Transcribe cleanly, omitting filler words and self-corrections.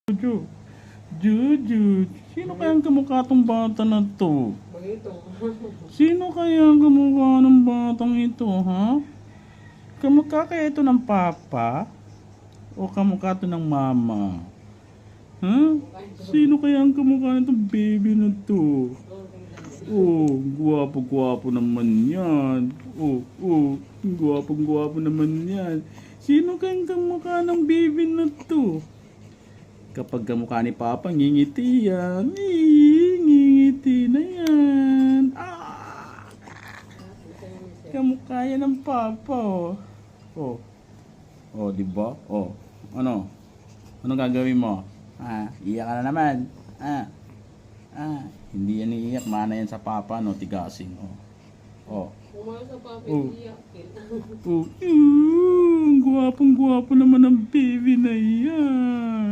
Juju. Juju. Sino kaya ang kamukha tong bata na to? Bagito. Sino kaya ang kamukha ng batang ito, ha? Kamukha kaya ito ng papa? O kamukha ito ng mama? Ha? Sino kaya ang kamukha nitong baby na to? Oh, guwapo-guwapo naman yan. Oh, guwapo-guwapo naman yan. Sino kaya ang kamukha ng baby na to? Kapag kamukha ni Papa, ngingiti yan. Ngingiti na yan. Kamukha yan ng Papa, oh. Oh, di ba? Oh, ano? Ano gagawin mo? Iyak ka na naman. Hindi yan iiyak. Mana yan sa Papa, no? Tigasin, oh. Kumaya sa papi, Oh. iyakin. Oh, guwapong-guwapo naman ang baby na yan.